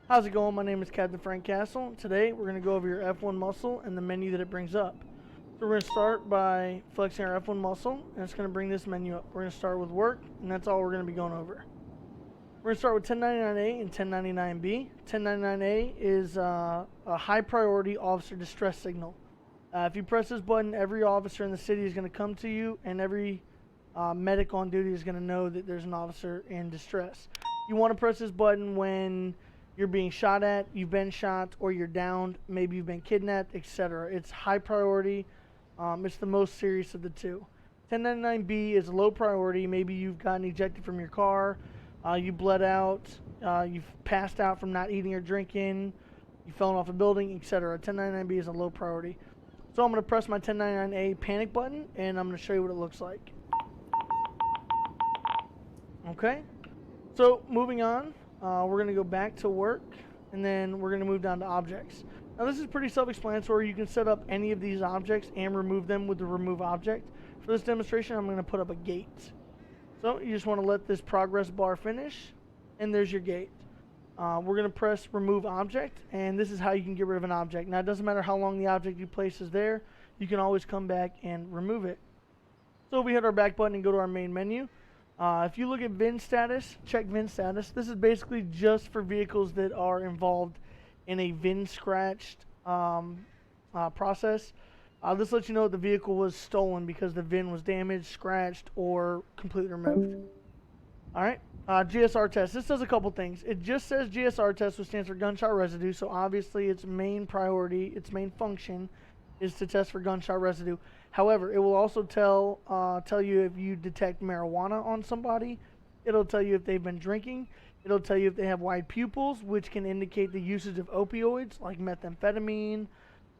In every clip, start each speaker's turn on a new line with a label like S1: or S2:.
S1: How's it going? My name is Captain Frank Castle. Today we're going to go over your F1 muscle and the menu that it brings up. So we're going to start by flexing our F1 muscle, and it's going to bring this menu up. We're going to start with work, and that's all we're going to be going over. We're going to start with 1099A and 1099B. 1099A is a high priority officer distress signal. If you press this button, every officer in the city is going to come to you, and every medic on duty is going to know that there's an officer in distress. You want to press this button when you're being shot at, you've been shot, or you're downed, maybe you've been kidnapped, etc. It's high priority. It's the most serious of the two. 1099B is low priority. Maybe you've gotten ejected from your car, you bled out, you've passed out from not eating or drinking, you fell off a building, etc. 1099B is a low priority. So I'm going to press my 1099A panic button, and I'm going to show you what it looks like. Okay, so moving on. We're going to go back to work, and then we're going to move down to objects. Now this is pretty self-explanatory. You can set up any of these objects and remove them with the remove object. For this demonstration, I'm going to put up a gate. So you just want to let this progress bar finish, and there's your gate. We're going to press remove object, and this is how you can get rid of an object. Now it doesn't matter how long the object you place is there. You can always come back and remove it. So we hit our back button and go to our main menu. If you look at VIN status, check VIN status. This is basically just for vehicles that are involved in a VIN scratched process. This lets you know that the vehicle was stolen because the VIN was damaged, scratched, or completely removed. Alright, GSR test. This does a couple things. It just says GSR test, which stands for gunshot residue, so obviously its main priority, its main function is to test for gunshot residue. However, it will also tell you if you detect marijuana on somebody. It'll tell you if they've been drinking. It'll tell you if they have wide pupils, which can indicate the usage of opioids like methamphetamine,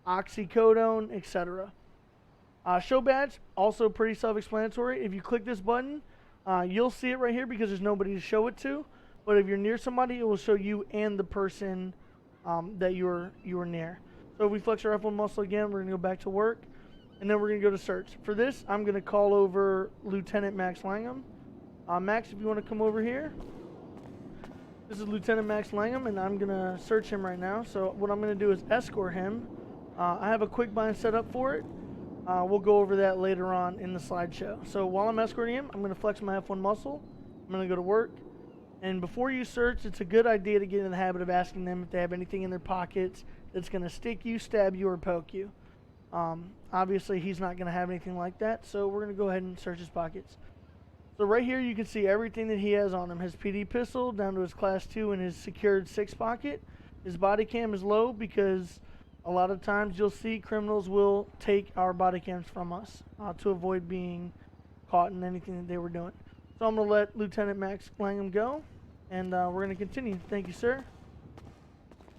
S1: oxycodone, etc. Show badge, also pretty self-explanatory. If you click this button, you'll see it right here because there's nobody to show it to. But if you're near somebody, it will show you and the person that you were near. So if we flex our F1 muscle again, we're going to go back to work, and then we're going to go to search. For this, I'm going to call over Lieutenant Max Langham. Max, if you want to come over here. This is Lieutenant Max Langham, and I'm going to search him right now. So what I'm going to do is escort him. I have a quick bind set up for it. We'll go over that later on in the slideshow. So while I'm escorting him, I'm going to flex my F1 muscle. I'm going to go to work. And before you search, it's a good idea to get in the habit of asking them if they have anything in their pockets that's going to stick you, stab you, or poke you. Obviously, he's not going to have anything like that, so we're going to go ahead and search his pockets. So right here, you can see everything that he has on him. His PD pistol down to his Class 2 and his secured 6 pocket. His body cam is low because a lot of times you'll see criminals will take our body cams from us to avoid being caught in anything that they were doing. So I'm going to let Lieutenant Max Langham go, and we're going to continue. Thank you, sir.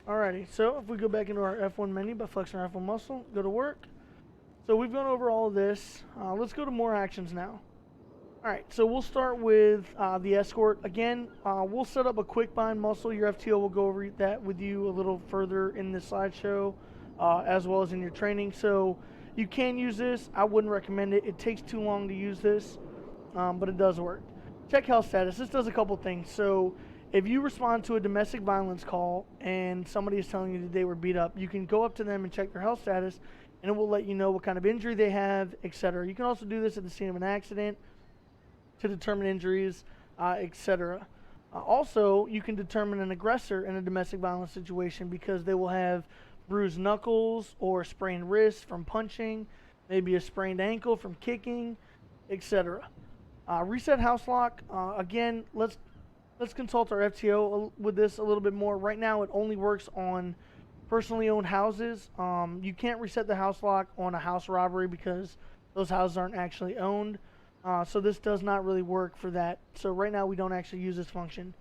S1: Alrighty, so if we go back into our F1 menu by flexing our F1 muscle, go to work. So we've gone over all of this. Let's go to more actions now. Alright, so we'll start with the escort. Again, we'll set up a quick bind muscle. Your FTO will go over that with you a little further in the slideshow, as well as in your training. So you can use this. I wouldn't recommend it. It takes too long to use this, but it does work. Check health status. This does a couple things. So if you respond to a domestic violence call and somebody is telling you that they were beat up, you can go up to them and check their health status, and it will let you know what kind of injury they have, etc. You can also do this at the scene of an accident to determine injuries, etc. Also, you can determine an aggressor in a domestic violence situation because they will have bruised knuckles or sprained wrists from punching, maybe a sprained ankle from kicking, etc. Reset house lock. Again, let's consult our FTO with this a little bit more. Right now, it only works on personally owned houses. You can't reset the house lock on a house robbery because those houses aren't actually owned. So this does not really work for that. So right now, we don't actually use this function.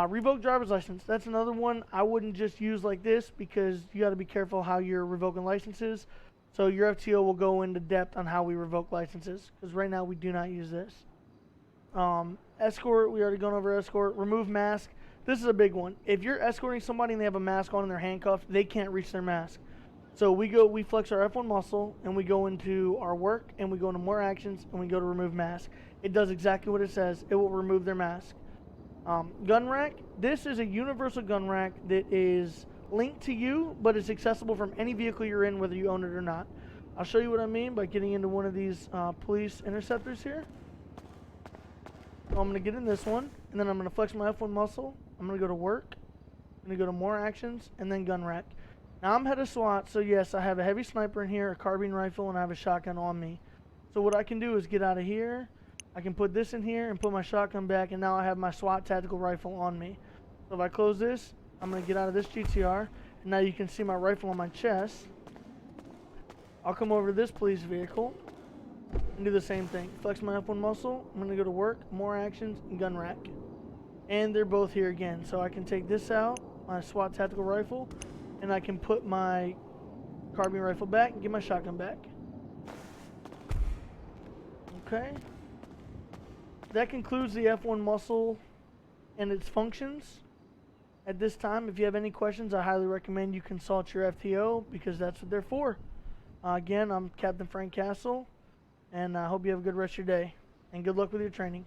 S1: Revoke driver's license. That's another one I wouldn't just use like this because you got to be careful how you're revoking licenses. So your FTO will go into depth on how we revoke licenses because right now we do not use this. Escort, we already gone over escort. Remove mask. This is a big one. If you're escorting somebody and they have a mask on and they're handcuffed, they can't reach their mask. So we flex our F1 muscle and we go into our work and we go into more actions and we go to remove mask. It does exactly what it says. It will remove their mask. Gun rack. This is a universal gun rack that is linked to you, but it's accessible from any vehicle you're in, whether you own it or not. I'll show you what I mean by getting into one of these police interceptors here. So I'm going to get in this one, and then I'm going to flex my F1 muscle. I'm going to go to work. I'm going to go to more actions, and then gun rack. Now I'm head of SWAT, so yes, I have a heavy sniper in here, a carbine rifle, and I have a shotgun on me. So what I can do is get out of here. I can put this in here and put my shotgun back, and now I have my SWAT tactical rifle on me. So if I close this, I'm going to get out of this GTR, and now you can see my rifle on my chest. I'll come over to this police vehicle and do the same thing. Flex my F1 muscle. I'm going to go to work, more actions, and gun rack. And they're both here again. So I can take this out, my SWAT tactical rifle, and I can put my carbine rifle back and get my shotgun back. Okay. That concludes the F1 muscle and its functions. At this time, if you have any questions, I highly recommend you consult your FTO because that's what they're for. Again, I'm Captain Frank Castle, and I hope you have a good rest of your day, and good luck with your training.